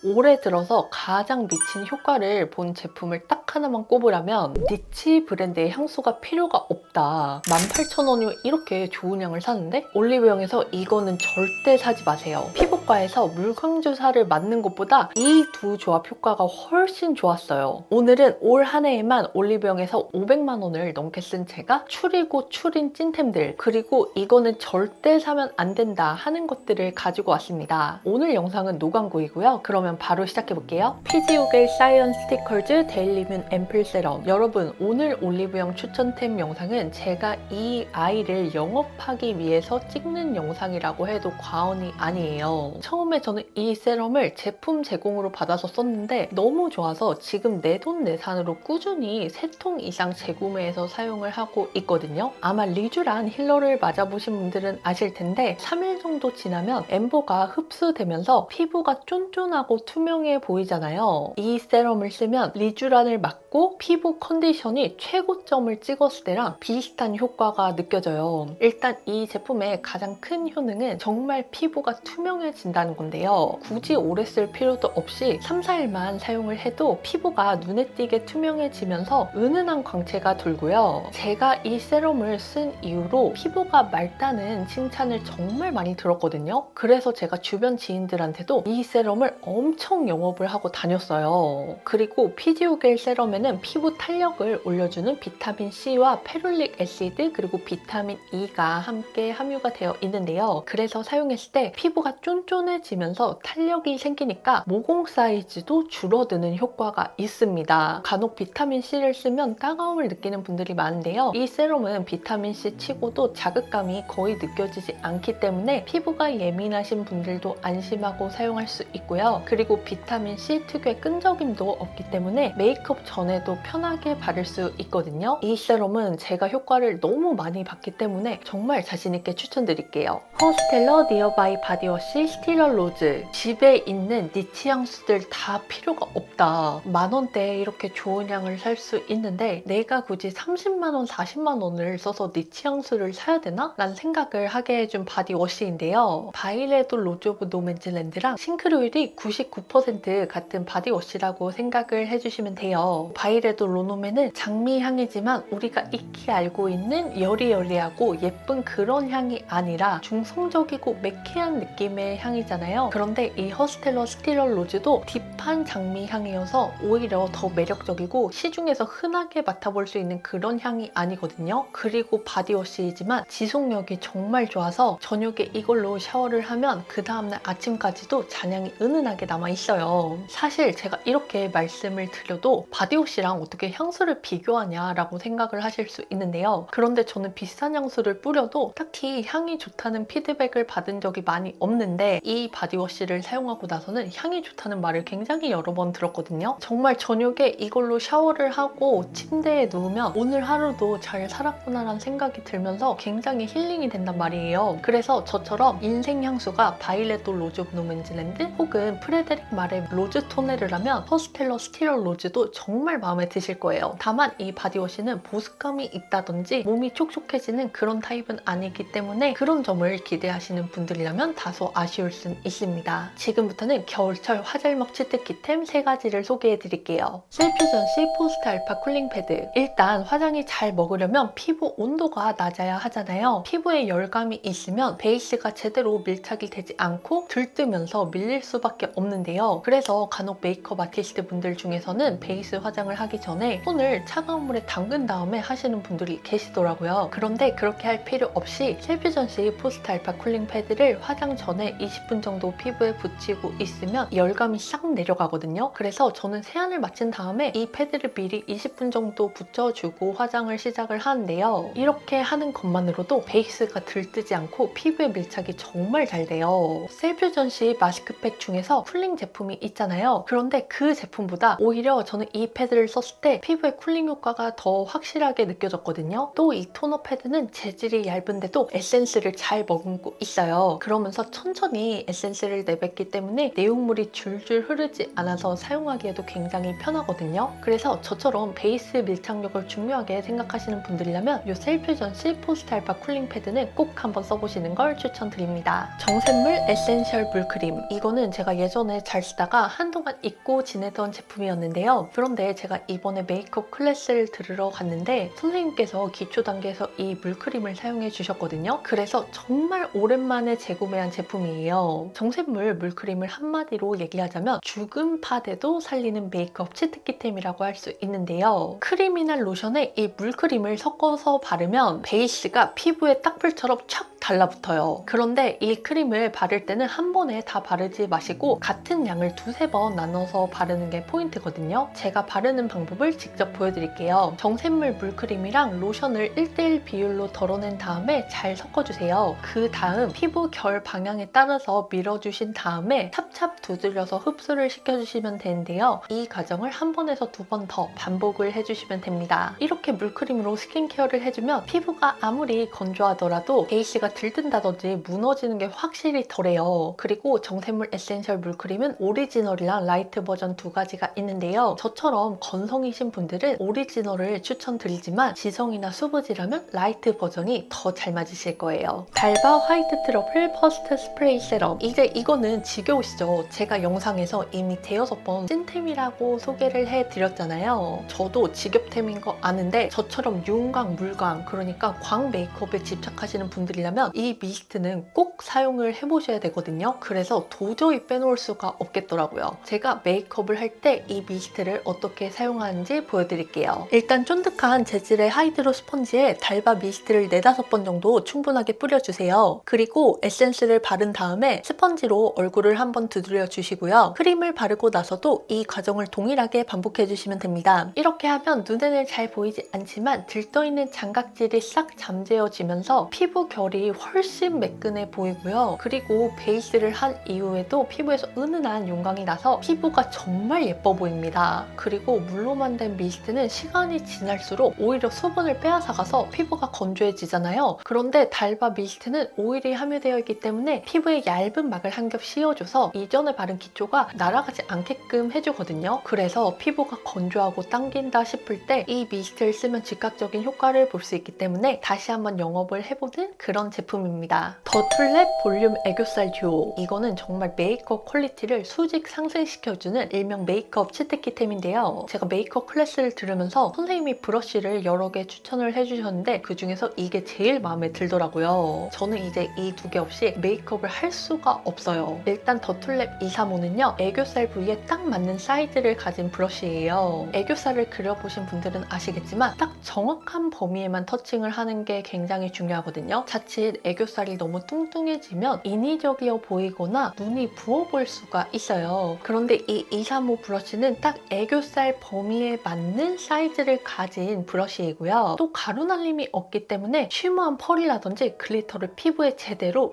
올해 들어서 가장 미친 효과를 본 제품을 딱 하나만 꼽으라면 니치 브랜드의 향수가 필요가 없다. 18,000원이면 이렇게 좋은 향을 사는데 올리브영에서 이거는 절대 사지 마세요. 피부과에서 물광주사를 맞는 것보다 이 두 조합 효과가 훨씬 좋았어요. 오늘은 올 한 해에만 올리브영에서 500만 원을 넘게 쓴 제가 추리고 추린 찐템들, 그리고 이거는 절대 사면 안 된다 하는 것들을 가지고 왔습니다. 오늘 영상은 노광고이고요. 그러면 바로 시작해볼게요. 피지오겔 사이언 스티커즈 데일리뮨 앰플 세럼. 여러분, 오늘 올리브영 추천템 영상은 제가 이 아이를 영업하기 위해서 찍는 영상이라고 해도 과언이 아니에요. 처음에 저는 이 세럼을 제품 제공으로 받아서 썼는데 너무 좋아서 지금 내돈내산으로 꾸준히 3통 이상 재구매해서 사용을 하고 있거든요. 아마 리쥬란 힐러를 맞아보신 분들은 아실 텐데 3일 정도 지나면 엠버가 흡수되면서 피부가 쫀쫀하고 투명해 보이잖아요. 이 세럼을 쓰면 리쥬란을 막고 피부 컨디션이 최고점을 찍었을 때랑 비슷한 효과가 느껴져요. 일단 이 제품의 가장 큰 효능은 정말 피부가 투명해진다는 건데요. 굳이 오래 쓸 필요도 없이 3, 4일만 사용을 해도 피부가 눈에 띄게 투명해지면서 은은한 광채가 돌고요. 제가 이 세럼을 쓴 이후로 피부가 맑다는 칭찬을 정말 많이 들었거든요. 그래서 제가 주변 지인들한테도 이 세럼을 엄청 영업을 하고 다녔어요. 그리고 피지오겔 세럼에는 피부 탄력을 올려주는 비타민 C와 페룰릭 애시드 그리고 비타민 E가 함께 함유가 되어 있는데요. 그래서 사용했을 때 피부가 쫀쫀해지면서 탄력이 생기니까 모공 사이즈도 줄어드는 효과가 있습니다. 간혹 비타민 C를 쓰면 따가움을 느끼는 분들이 많은데요. 이 세럼은 비타민 C 치고도 자극감이 거의 느껴지지 않기 때문에 피부가 예민하신 분들도 안심하고 사용할 수 있고요. 그리고 비타민 C 특유의 끈적임도 없기 때문에 메이크업 전에도 편하게 바를 수 있거든요. 이 세럼은 제가 효과를 너무 많이 봤기 때문에 정말 자신있게 추천드릴게요. 허스텔러 니어바이 바디워시 스틸러 로즈. 집에 있는 니치 향수들 다 필요가 없다. 만원대에 이렇게 좋은 향을 살 수 있는데 내가 굳이 30만원, 40만원을 써서 니치 향수를 사야 되나? 라는 생각을 하게 해준 바디워시인데요. 바이레도 로즈 오브 노맨즈랜드랑 싱크로율이 99% 같은 바디워시라고 생각을 해주시면 돼요. 바이레도 로노맨은 장미 향이지만 우리가 익히 알고 있는 여리여리하고 예쁜 그런 향이 아니라 중성적이고 매캐한 느낌의 향이잖아요. 그런데 이 허스텔러 스틸러 로즈도 딥한 장미 향이어서 오히려 더 매력적이고 시중에서 흔하게 맡아볼 수 있는 그런 향이 아니거든요. 그리고 바디워시이지만 지속력이 정말 좋아서 저녁에 이걸로 샤워를 하면 그 다음날 아침까지도 잔향이 은은하게 남아있어요. 사실 제가 이렇게 말씀을 드려도 바디워시랑 어떻게 향수를 비교하냐라고 생각을 하실 수 있는데요. 그런데 저는 비싼 향수를 뿌려도 딱히 향이 좋다는 피드백을 받은 적이 많이 없는데 이 바디워시를 사용하고 나서는 향이 좋다는 말을 굉장히 여러 번 들었거든요. 정말 저녁에 이걸로 샤워를 하고 침대에 누우면 오늘 하루도 잘 살았구나라는 생각이 들면서 굉장히 힐링이 된단 말이에요. 그래서 저처럼 인생 향수가 바이레도 로즈 오브 노맨즈랜드 혹은 프레데릭 말의 로즈 토네르라면 허스텔러 스틸러 로즈도 정말 마음에 드실 거예요. 다만 이 바디워시는 보습감이 있다든지 몸이 촉촉해지는 그런 타입은 아니기 때문에 그런 점을 기대하시는 분들이라면 다소 아쉬울 순 있습니다. 지금부터는 겨울철 화잘먹 치트키템 3가지를 소개해드릴게요. 셀퓨전시 포스트 알파 쿨링 패드. 일단 화장이 잘 먹으려면 피부 온도가 낮아야 하잖아요. 피부에 열감이 있으면 베이스가 제대로 밀착이 되지 않고 들뜨면서 밀릴 수밖에 없는데요. 그래서 간혹 메이크업 아티스트 분들 중에서는 베이스 화장을 하기 전에 손을 차가운 물에 담근 다음에 하시는 분들이 계시더라고요. 그런데 그렇게 할 필요 없이 셀퓨전시 포스트 알파 쿨링 패드를 화장 전에 20분 정도 피부에 붙이고 있으면 열감이 싹 내려가거든요. 그래서 저는 세안을 마친 다음에 이 패드를 미리 20분 정도 붙여주고 화장을 시작을 하는데요. 이렇게 하는 것만으로도 베이스가 들뜨지 않고 피부에 밀착이 정말 잘 돼요. 셀퓨전시 마스크팩 중에서 쿨링 제품이 있잖아요. 그런데 그 제품보다 오히려 저는 이 패드를 썼을 때 피부의 쿨링 효과가 더 확실하게 느껴졌거든요. 또 이 토너 패드는 재질이 얇은데도 에센스를 잘 머금고 있어요. 그러면서 천천히 에센스를 내뱉기 때문에 내용물이 줄줄 흐르지 않아서 사용하기에도 굉장히 편하거든요. 그래서 저처럼 베이스 밀착력을 중요하게 생각하시는 분들이라면 이 셀퓨전시 포스트 알파 쿨링 패드는 꼭 한번 써보시는 걸 추천드립니다. 정샘물 에센셜 물크림. 이거는 제가 예전에 전에 잘 쓰다가 한동안 잊고 지내던 제품이었는데요. 그런데 제가 이번에 메이크업 클래스를 들으러 갔는데 선생님께서 기초 단계에서 이 물크림을 사용해 주셨거든요. 그래서 정말 오랜만에 재구매한 제품이에요. 정샘물 물크림을 한마디로 얘기하자면 죽은 파데도 살리는 메이크업 치트키템이라고 할 수 있는데요. 크림이나 로션에 이 물크림을 섞어서 바르면 베이스가 피부에 딱풀처럼 촥 달라붙어요. 그런데 이 크림을 바를 때는 한 번에 다 바르지 마시고 같은 양을 두세 번 나눠서 바르는 게 포인트거든요. 제가 바르는 방법을 직접 보여드릴게요. 정샘물 물크림이랑 로션을 1:1 비율로 덜어낸 다음에 잘 섞어주세요. 그 다음 피부 결 방향에 따라서 밀어주신 다음에 찹찹 두드려서 흡수를 시켜주시면 되는데요. 이 과정을 한 번에서 두 번 더 반복을 해주시면 됩니다. 이렇게 물크림으로 스킨케어를 해주면 피부가 아무리 건조하더라도 베이스가 들뜬다든지 무너지는 게 확실히 덜해요. 그리고 정샘물 에센셜 물크림은 오리지널이랑 라이트 버전 두 가지가 있는데요. 저처럼 건성이신 분들은 오리지널을 추천드리지만 지성이나 수부지라면 라이트 버전이 더 잘 맞으실 거예요. 달바 화이트 트러플 퍼스트 스프레이 세럼. 이제 이거는 지겨우시죠? 제가 영상에서 이미 대여섯 번 찐템이라고 소개를 해드렸잖아요. 저도 지겹템인 거 아는데 저처럼 윤광, 물광, 그러니까 광 메이크업에 집착하시는 분들이라면 이 미스트는 꼭 사용을 해보셔야 되거든요. 그래서 도저히 빼놓을 수가 없겠더라고요. 제가 메이크업을 할 때 이 미스트를 어떻게 사용하는지 보여드릴게요. 일단 쫀득한 재질의 하이드로 스펀지에 달바 미스트를 4-5번 정도 충분하게 뿌려주세요. 그리고 에센스를 바른 다음에 스펀지로 얼굴을 한번 두드려 주시고요. 크림을 바르고 나서도 이 과정을 동일하게 반복해 주시면 됩니다. 이렇게 하면 눈에는 잘 보이지 않지만 들떠있는 장각질이 싹 잠재워지면서 피부 결이 훨씬 매끈해 보이고요. 그리고 베이스를 한 이후에도 피부에서 은은한 윤광이 나서 피부가 정말 예뻐 보입니다. 그리고 물로 만든 미스트는 시간이 지날수록 오히려 수분을 빼앗아가서 피부가 건조해지잖아요. 그런데 달바 미스트는 오일이 함유되어 있기 때문에 피부에 얇은 막을 한 겹 씌워줘서 이전에 바른 기초가 날아가지 않게끔 해주거든요. 그래서 피부가 건조하고 당긴다 싶을 때 이 미스트를 쓰면 즉각적인 효과를 볼 수 있기 때문에 다시 한번 영업을 해보는 그런 제품입니다. 더 툴랩 볼륨 애교살 듀오. 이거는 정말 메이크업 퀄리티를 수직 상승시켜주는 일명 메이크업 치트키템인데요. 제가 메이크업 클래스를 들으면서 선생님이 브러쉬를 여러 개 추천을 해주셨는데 그 중에서 이게 제일 마음에 들더라고요. 저는 이제 이 두 개 없이 메이크업을 할 수가 없어요. 일단 더 툴랩 235는요. 애교살 부위에 딱 맞는 사이즈를 가진 브러쉬예요. 애교살을 그려보신 분들은 아시겠지만 딱 정확한 범위에만 터칭을 하는 게 굉장히 중요하거든요. 자칫 애교살이 너무 뚱뚱해지면 인위적이어 보이거나 눈이 부어 보일 수가 있어요. 그런데 이 235 브러쉬는 딱 애교살 범위에 맞는 사이즈를 가진 브러쉬이고요. 또 가루날림이 없기 때문에 쉬머한 펄이라든지 글리터를 피부에 제대로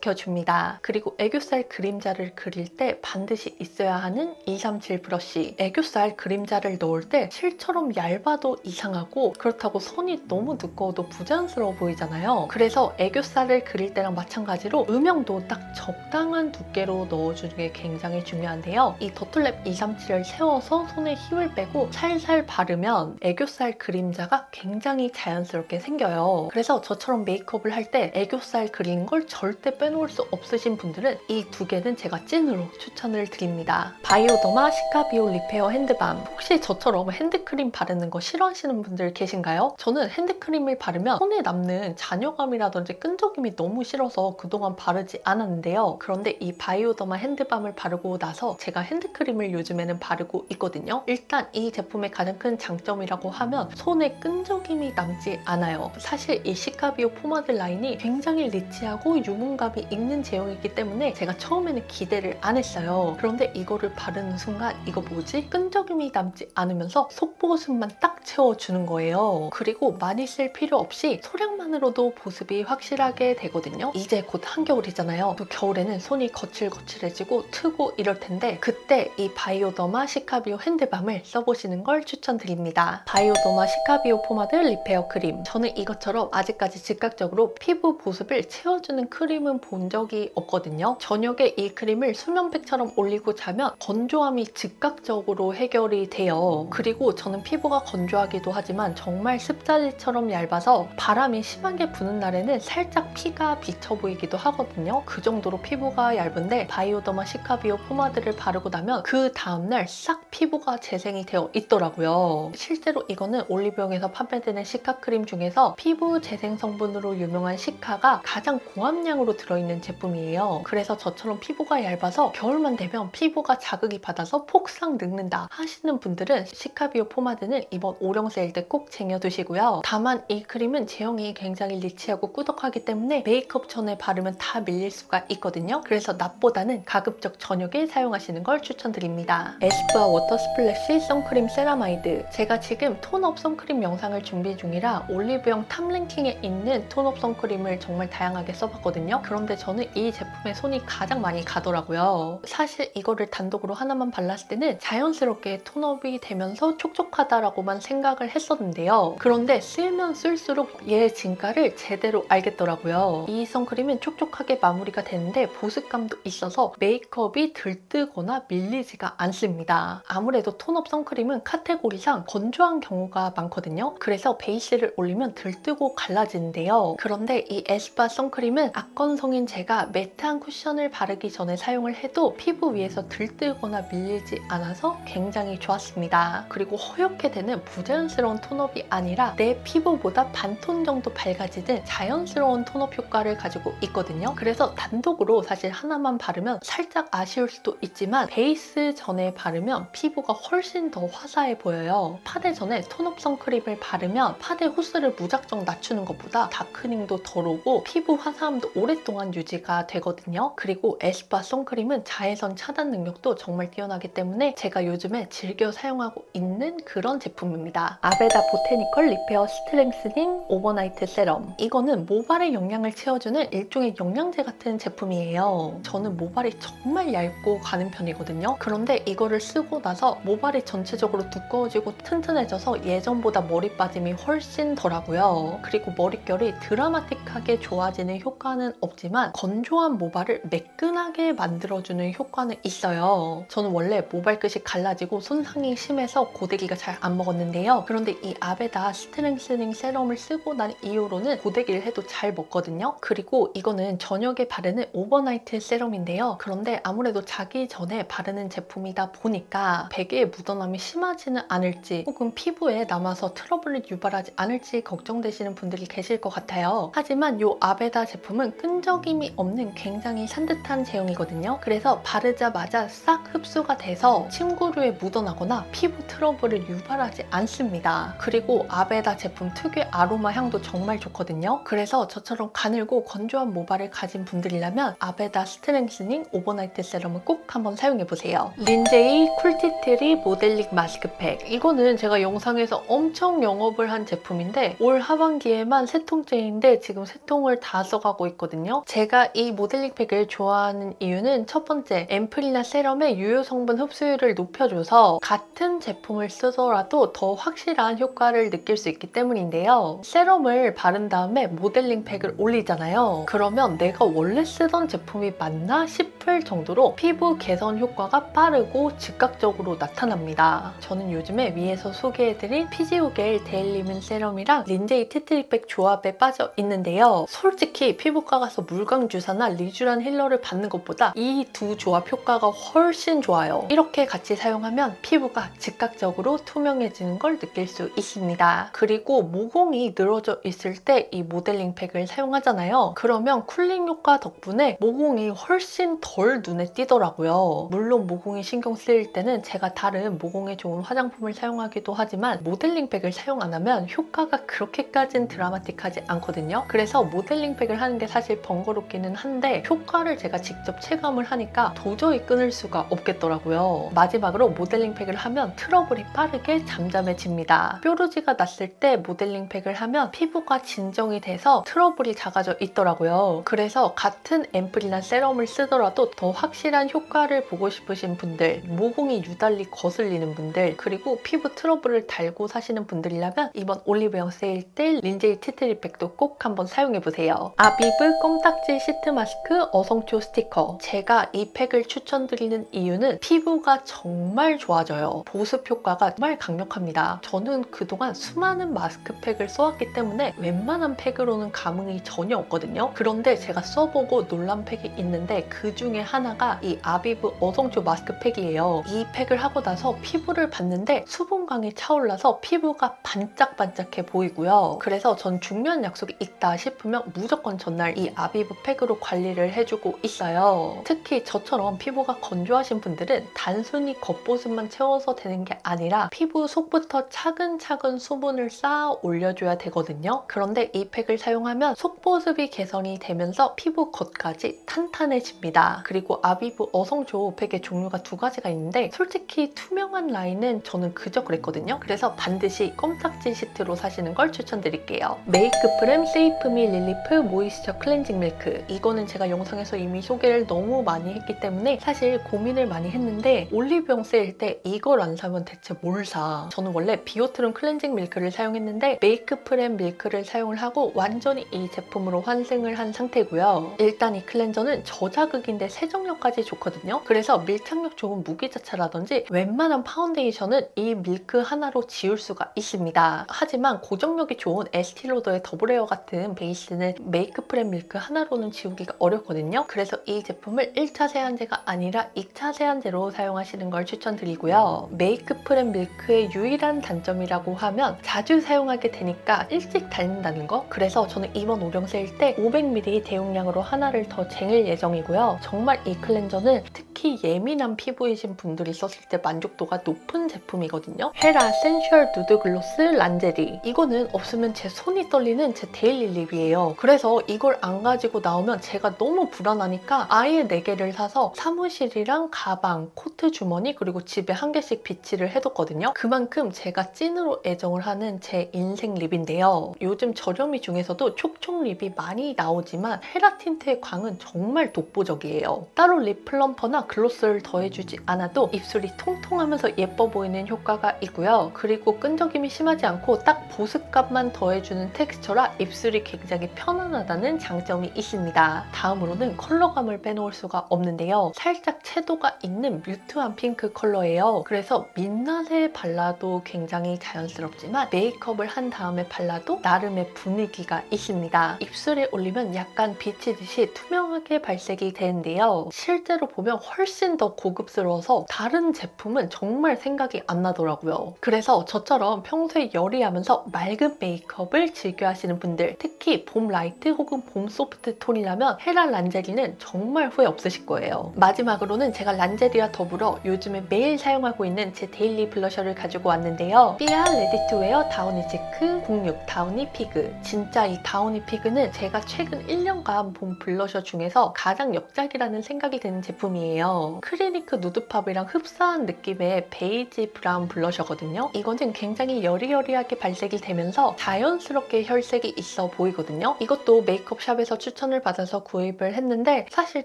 밀착시켜줍니다. 그리고 애교살 그림자를 그릴 때 반드시 있어야 하는 237 브러쉬. 애교살 그림자를 넣을 때 실처럼 얇아도 이상하고 그렇다고 선이 너무 두꺼워도 부자연스러워 보이잖아요. 그래서 애교살을 그릴 때랑 마찬가지로 음영도 딱 적당한 두께로 넣어주는 게 굉장히 중요한데요. 이 더툴랩 237을 세워서 손에 힘을 빼고 살살 바르면 애교살 그림자가 굉장히 자연스럽게 생겨요. 그래서 저처럼 메이크업을 할 때 애교살 그리는 걸 절대 빼놓을 수 없으신 분들은 이 두 개는 제가 찐으로 추천을 드립니다. 바이오더마 시카비오 리페어 핸드밤. 혹시 저처럼 핸드크림 바르는 거 싫어하시는 분들 계신가요? 저는 핸드크림을 바르면 손에 남는 잔여감이라든지 끈적임이 너무 싫어서 그동안 바르지 않았는데요. 그런데 이 바이오더마 핸드밤을 바르고 나서 제가 핸드크림을 요즘에는 바르고 있거든요. 일단 이 제품의 가장 큰 장점이라고 하면 손에 끈적임이 남지 않아요. 사실 이 시카비오 포마드 라인이 굉장히 리치하고 유분감이 있는 제형이기 때문에 제가 처음에는 기대를 안 했어요. 그런데 이거를 바르는 순간 이거 뭐지? 끈적임이 남지 않으면서 속보습만 딱 채워주는 거예요. 그리고 많이 쓸 필요 없이 소량만으로도 보습이 확실하게 되거든요. 이제 곧 한겨울이잖아요. 또 겨울에는 손이 거칠거칠해지고 트고 이럴 텐데 그때 이 바이오더마 시카비오 핸드밤을 써보시는 걸 추천드립니다. 바이오더마 시카비오 포마드 리페어 크림. 저는 이것처럼 아직까지 즉각적으로 피부 보습을 채워주는 크림은 본 적이 없거든요. 저녁에 이 크림을 수면팩처럼 올리고 자면 건조함이 즉각적으로 해결이 돼요. 그리고 저는 피부가 건조하기도 하지만 정말 습자지처럼 얇아서 바람이 심하게 부는 날에는 살짝 피가 비쳐 보이기도 하거든요. 그 정도로 피부가 얇은데 바이오더마 시카비오 포마드를 바르고 나면 그 다음날 싹 피부가 재생이 되어 있더라고요. 실제로 이거는 올리브영에서 판매되는 시카크림 중에서 피부 재생 성분으로 유명한 시카가 가장 고함량으로 들어있는 제품이에요. 그래서 저처럼 피부가 얇아서 겨울만 되면 피부가 자극이 받아서 폭삭 늙는다 하시는 분들은 시카비오 포마드는 이번 오령 세일 때 꼭 쟁여두시고요. 다만 이 크림은 제형이 굉장히 리치하고 꾸덕하기 때문에 메이크업 전에 바르면 다 밀릴 수가 있거든요. 그래서 낮보다는 가급적 저녁에 사용하시는 걸 추천드립니다. 에스쁘아 워터 스플래시 선크림 세라마이드. 제가 지금 톤업 선크림 영상을 준비 중이라 올리브영 탑랭킹에 있는 톤업 선크림을 정말 다양하게 써봤거든요. 그런데 저는 이 제품에 손이 가장 많이 가더라고요. 사실 이거를 단독으로 하나만 발랐을 때는 자연스럽게 톤업이 되면서 촉촉하다라고만 생각을 했었는데요. 그런데 쓰면 쓸수록 얘의 진가를 제대로 알겠더라고요. 이 선크림은 촉촉하게 마무리가 되는데 보습감도 있어서 메이크업이 들뜨거나 밀리지가 않습니다. 아무래도 톤업 선크림은 카테고리상 건조한 경우가 많거든요. 그래서 베이스를 올리면 들뜨고 갈라지는데요. 그런데 이 에스쁘아 선크림은 악건성인 제가 매트한 쿠션을 바르기 전에 사용을 해도 피부 위에서 들뜨거나 밀리지 않아서 굉장히 좋았습니다. 그리고 허옇게 되는 부자연스러운 톤업이 아니라 내 피부보다 반톤 정도 밝아지는 자연스러운 톤업 효과를 가지고 있거든요. 그래서 단독으로 사실 하나만 바르면 살짝 아쉬울 수도 있지만 베이스 전에 바르면 피부가 훨씬 더 화사해 보여요. 파데 전에 톤업 선크림을 바르면 파데 호스를 무작정 낮추는 것보다 다크닝도 덜 오고 피부 화사함도 오랫동안 유지가 되거든요. 그리고 에스쁘아 선크림은 자외선 차단 능력도 정말 뛰어나기 때문에 제가 요즘에 즐겨 사용하고 있는 그런 제품입니다. 아베다 보테니컬 리페어 스트렝스닝 오버나이트 세럼. 이거는 모발의 영양을 채워주는 일종의 영양제 같은 제품이에요. 저는 모발이 정말 얇고 가는 편이거든요. 그런데 이거를 쓰고 나서 모발이 전체적으로 두꺼워지고 튼튼해져서 예전보다 머리 빠짐이 훨씬 덜하고요. 그리고 머릿결이 드라마틱하게 좋아지는 효과는 없지만 건조한 모발을 매끈하게 만들어주는 효과는 있어요. 저는 원래 모발 끝이 갈라지고 손상이 심해서 고데기가 잘 안 먹었는데요. 그런데 이 아베다 스트렝스닝 세럼을 쓰고 난 이후로는 고데기를 해도 잘 먹거든요. 그리고 이거는 저녁에 바르는 오버나이트 세럼인데요. 그런데 아무래도 자기 전에 바르는 제품이다 보니까 베개에 묻어남이 심하지는 않을지 혹은 피부에 남아서 트러블을 유발하지 않을지 걱정되시는 분들이 계실 것 같아요. 하지만 이 아베다 제품은 끈적임이 없는 굉장히 산뜻한 제형이거든요. 그래서 바르자마자 싹 흡수가 돼서 침구류에 묻어나거나 피부 트러블을 유발하지 않습니다. 그리고 아베다 제품 특유의 아로마 향도 정말 좋거든요. 그래서 저처럼 가늘고 건조한 모발을 가진 분들이라면 아베다 스트렝스닝 오버나이트 세럼을 꼭 한번 사용해보세요. 린제이 쿨티트리 모델링 마스크팩. 이거는 제가 영상에서 엄청 영업을 한 제품인데 올 하반기에만 3통째인데 지금 3통을 다 써가고 있거든요. 제가 이 모델링 팩을 좋아하는 이유는 첫 번째, 앰플이나 세럼의 유효 성분 흡수율을 높여줘서 같은 제품을 쓰더라도 더 확실한 효과를 느낄 수 있기 때문인데요. 세럼을 바른 다음에 모델링 팩을 올리잖아요. 그러면 내가 원래 쓰던 제품이 맞나 싶을 정도로 피부 개선 효과가 빠르고 즉각적으로 나타납니다. 저는 요즘에 위에서 소개해드린 피지오겔 데일리민 세럼이랑 린제이 테트리팩 조합에 빠져 있는데요. 솔직히 피부과 가서 물광 주사나 리쥬란 힐러를 받는 것보다 이 두 조합 효과가 훨씬 좋아요. 이렇게 같이 사용하면 피부가 즉각적으로 투명해지는 걸 느낄 수 있습니다. 그리고 모공이 늘어져 있을 때 이 모델링 팩을 사용하잖아요. 그러면 쿨링 효과 덕분에 모공이 훨씬 덜 눈에 띄더라고요. 물론 모공이 신경 쓰일 때는 제가 다른 모공에 좋은 화장품을 사용하기도 하지만 모델링 팩을 사용 안 하면 효과가 그렇게까진 드라마틱하지 않거든요. 그래서 모델링 팩을 하는 게 사실 번거롭기는 한데 효과를 제가 직접 체감을 하니까 도저히 끊을 수가 없겠더라고요. 마지막으로 모델링 팩을 하면 트러블이 빠르게 잠잠해집니다. 뾰루지가 났을 때 모델링 팩을 하면 피부가 진정이 돼서 트러블이 작아져 있더라고요. 그래서 같은 앰플이나 세럼을 쓰더라도 더 확실한 효과를 보고 싶으신 분들, 모공이 유달리 거슬리는 분들, 그리고 피부 트러블을 달고 사시는 분들이라면 이번 올리브영 세일 때 린제이 티트리팩도 꼭 한번 사용해보세요. 아비브 껌딱지 시트 마스크 어성초 스티커. 제가 이 팩을 추천드리는 이유는 피부가 정말 좋아져요. 보습 효과가 정말 강력합니다. 저는 그동안 수많은 마스크팩을 써왔기 때문에 웬만한 팩으로는 감흥이 전혀 없거든요. 그런데 제가 써보고 놀란 팩이 있는데 그 중에 하나가 이 아비브 어성초 마스크팩이에요. 이 팩을 하고 나서 피부를 봤는데 수분광이 차올라서 피부가 반짝반짝해 보이고요. 그래서 전 중요한 약속이 있다 싶으면 무조건 전날 이 아비브 팩으로 관리를 해주고 있어요. 특히 저처럼 피부가 건조하신 분들은 단순히 겉보습만 채워서 되는 게 아니라 피부 속부터 차근차근 수분을 쌓아 올려줘야 되거든요. 그런데 이 팩을 사용하면 속보습이 개선이 되면서 피부 겉까지 탄탄해집니다. 그리고 아비브 어성초 팩의 종류가 두 가지가 있는데 솔직히 투명한 라인은 저는 그저 그랬거든요. 그래서 반드시 껌딱지 시트로 사시는 걸 추천드릴게요. 메이크프렘 세이프미 릴리프 모이스처 클렌징 밀크, 이거는 제가 영상에서 이미 소개를 너무 많이 했기 때문에 사실 고민을 많이 했는데 올리브영 세일 때 이걸 안 사면 대체 뭘 사? 저는 원래 비오트론 클렌징 밀크를 사용했는데 메이크프렘 밀크를 사용을 하고 완전히 이 제품으로 환승을 한 상태고요. 일단 이 클렌저는 저자극인데 세정력까지 좋거든요. 그래서 밀착력 좋은 무기자차라든지 웬만한 파운데이션은 이 밀크 하나로 지울 수가 있습니다. 하지만 고정력이 좋은 에스티로더의 더블에어 같은 베이스는 메이크프렘 밀크 하나로는 지우기가 어렵거든요. 그래서 이 제품을 1차 세안제가 아니라 2차 세안제로 사용하시는 걸 추천드리고요. 메이크프렘 밀크의 유일한 단점이라고 하면 자주 사용하게 되니까 일찍 닳는다는 거? 그래서 저는 이번 오령 세일 때 500ml 대용량으로 하나를 더 쟁일 예정이고요. 정말 이 클렌저는 특히 예민한 피부이신 분들이 썼을 때 만족도가 높은 제품이거든요. 헤라 센슈얼 누드 글로스 란제리, 이거는 없으면 제 손이 떨리는 제 데일리 립이에요. 그래서 이걸 안 가지고 나오면 제가 너무 불안하니까 아예 4개를 사서 사무실이랑 가방, 코트 주머니 그리고 집에 한 개씩 비치를 해뒀거든요. 그만큼 제가 찐으로 애정을 하는 제 인생 립인데요. 요즘 저렴이 중에서도 촉촉 립이 많이 나오지만 헤라 틴트의 광은 정말 독보적이에요. 따로 립 플럼퍼나 글로스를 더해주지 않아도 입술이 통통하면서 예뻐 보이는 효과가 있고요. 그리고 끈적임이 심하지 않고 딱 보습감만 더해주는 텍스처라 입술이 굉장히 편안하다는 장점이 있습니다. 다음으로는 컬러감을 빼놓을 수가 없는데요. 살짝 채도가 있는 뮤트한 핑크 컬러예요. 그래서 민낯에 발라도 굉장히 자연스럽지만 메이크업을 한 다음에 발라도 나름의 분위기가 있습니다. 입술에 올리면 약간 비치듯이 투명하게 발색이 되는데요. 실제로 보면 훨씬 더 고급스러워서 다른 제품은 정말 생각이 안 나더라고요. 그래서 저처럼 평소에 여리하면서 맑은 메이크업을 즐겨 하시는 분들, 특히 봄 라이트 혹은 봄 소프트 톤이라면 헤라 란제리는 정말 후회 없으실 거예요. 마지막으로는 제가 란제리와 더불어 요즘에 매일 사용하고 있는 제 데일리 블러셔를 가지고 왔는데요. 삐아 레디투웨어 다우니 체크 06 다우니 피그. 진짜 이 다우니 피그는 제가 최근 1년간 본 블러셔 중에서 가장 역작이라는 생각이 드는 제품이에요. 크리니크 누드팝이랑 흡사한 느낌의 베이지 브라운 블러셔거든요. 이거는 굉장히 여리여리하게 발색이 되면서 자연스럽게 혈색이 있어 보이거든요. 이것도 메이크업샵에서 추천을 받아서 구입을 했는데 사실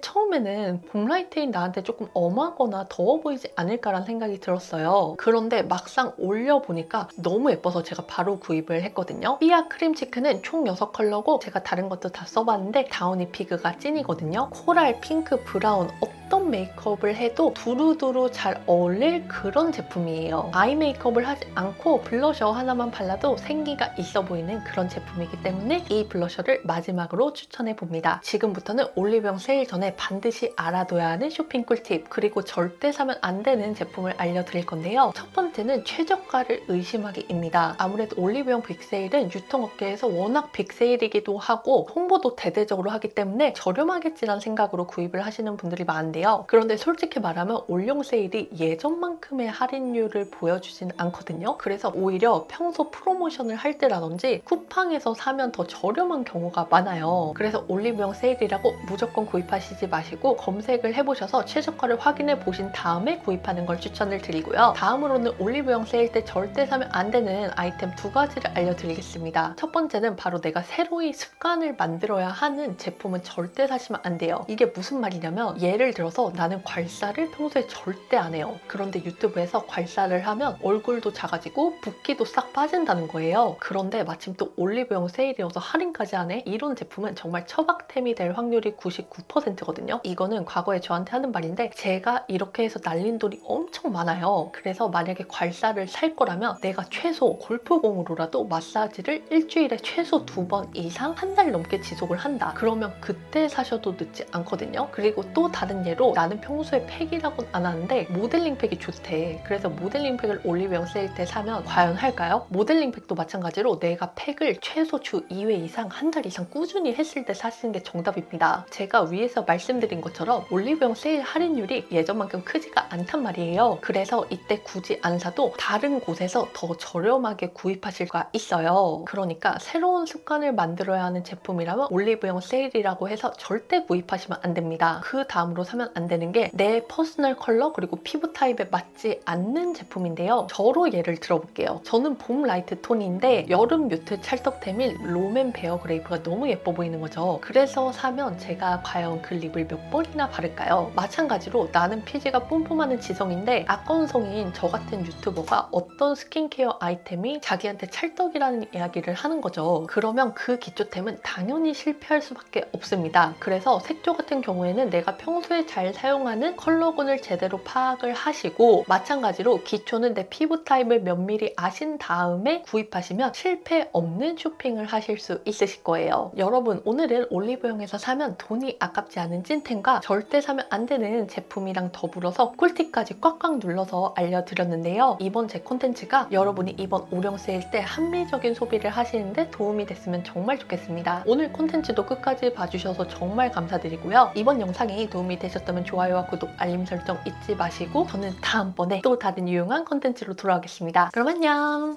처음에는 봄 라이트인 나한테 조금 엄하거나 더워 보이지 않을까라는 생각이 들었어요. 그런데 막상 올려보니까 너무 예뻐서 제가 바로 구입을 했거든요. 삐아 크림 치크는 총 6컬러고 제가 다른 것도 다 써봤는데 다우니 피그가 찐이거든요. 코랄, 핑크, 브라운 어떤 메이크업을 해도 두루두루 잘 어울릴 그런 제품이에요. 아이 메이크업을 하지 않고 블러셔 하나만 발라도 생기가 있어 보이는 그런 제품이기 때문에 이 블러셔를 마지막으로 추천해봅니다. 지금부터는 올리브영 세일 전에 반드시 알아둬야 하는 쇼핑 꿀팁, 그리고 절대 사면 안 되는 제품을 알려드릴 건데요. 첫 번째는 최저가를 의심하기입니다. 아무래도 올리브영 빅세일은 유통업계에서 워낙 빅세일이기도 하고 홍보도 대대적으로 하기 때문에 저렴하겠지라는 생각으로 구입을 하시는 분들이 많은데요. 그런데 솔직히 말하면 올영 세일이 예전만큼의 할인율을 보여주진 않거든요. 그래서 오히려 평소 프로모션을 할 때라든지 쿠팡에서 사면 더 저렴한 경우가 많아요. 그래서 올리브영 세일이라고 무조건 구입하시지 마시고 검색을 해보셔서 최저가를 확인해 보신 다음에 구입하는 걸 추천을 드리고요. 다음으로는 올리브영 세일 때 절대 사면 안 되는 아이템 2가지를 알려드리겠습니다. 첫 번째는 바로 내가 새로이 습관을 만들어야 하는 제품은 절대 사시면 안 돼요. 이게 무슨 말이냐면 예를 들어 들어서 나는 괄사를 평소에 절대 안 해요. 그런데 유튜브에서 괄사를 하면 얼굴도 작아지고 붓기도 싹 빠진다는 거예요. 그런데 마침 또 올리브영 세일이어서 할인까지 하네? 이런 제품은 정말 처박템이 될 확률이 99%거든요. 이거는 과거에 저한테 하는 말인데 제가 이렇게 해서 날린 돈이 엄청 많아요. 그래서 만약에 괄사를 살 거라면 내가 최소 골프공으로라도 마사지를 일주일에 최소 2번 이상 한 달 넘게 지속을 한다. 그러면 그때 사셔도 늦지 않거든요. 그리고 또 다른 예로 나는 평소에 팩이라고는 안 하는데 모델링 팩이 좋대. 그래서 모델링 팩을 올리브영 세일 때 사면 과연 할까요? 모델링 팩도 마찬가지로 내가 팩을 최소 주 2회 이상 한 달 이상 꾸준히 했을 때 사시는 게 정답입니다. 제가 위에서 말씀드린 것처럼 올리브영 세일 할인율이 예전만큼 크지가 않단 말이에요. 그래서 이때 굳이 안 사도 다른 곳에서 더 저렴하게 구입하실 수가 있어요. 그러니까 새로운 습관을 만들어야 하는 제품이라면 올리브영 세일이라고 해서 절대 구입하시면 안 됩니다. 그 다음으로 사면 안 되는 게 내 퍼스널 컬러 그리고 피부 타입에 맞지 않는 제품인데요. 저로 예를 들어볼게요. 저는 봄 라이트 톤인데 여름 뮤트 찰떡템인 롬앤 베어 그레이프가 너무 예뻐 보이는 거죠. 그래서 사면 제가 과연 그 립을 몇 번이나 바를까요? 마찬가지로 나는 피지가 뿜뿜하는 지성인데 아까운성인 저 같은 유튜버가 어떤 스킨케어 아이템이 자기한테 찰떡이라는 이야기를 하는 거죠. 그러면 그 기초템은 당연히 실패할 수밖에 없습니다. 그래서 색조 같은 경우에는 내가 평소에 잘 사용하는 컬러군을 제대로 파악을 하시고 마찬가지로 기초는 내 피부 타입을 면밀히 아신 다음에 구입하시면 실패 없는 쇼핑을 하실 수 있으실 거예요. 여러분 오늘은 올리브영에서 사면 돈이 아깝지 않은 찐템과 절대 사면 안 되는 제품이랑 더불어서 꿀팁까지 꽉꽉 눌러서 알려드렸는데요. 이번 제 콘텐츠가 여러분이 이번 올영 세일 때 합리적인 소비를 하시는데 도움이 됐으면 정말 좋겠습니다. 오늘 콘텐츠도 끝까지 봐주셔서 정말 감사드리고요. 이번 영상이 도움이 되셨다면 좋아요와 구독, 알림 설정 잊지 마시고 저는 다음번에 또 다른 유용한 콘텐츠로 돌아오겠습니다. 그럼 안녕!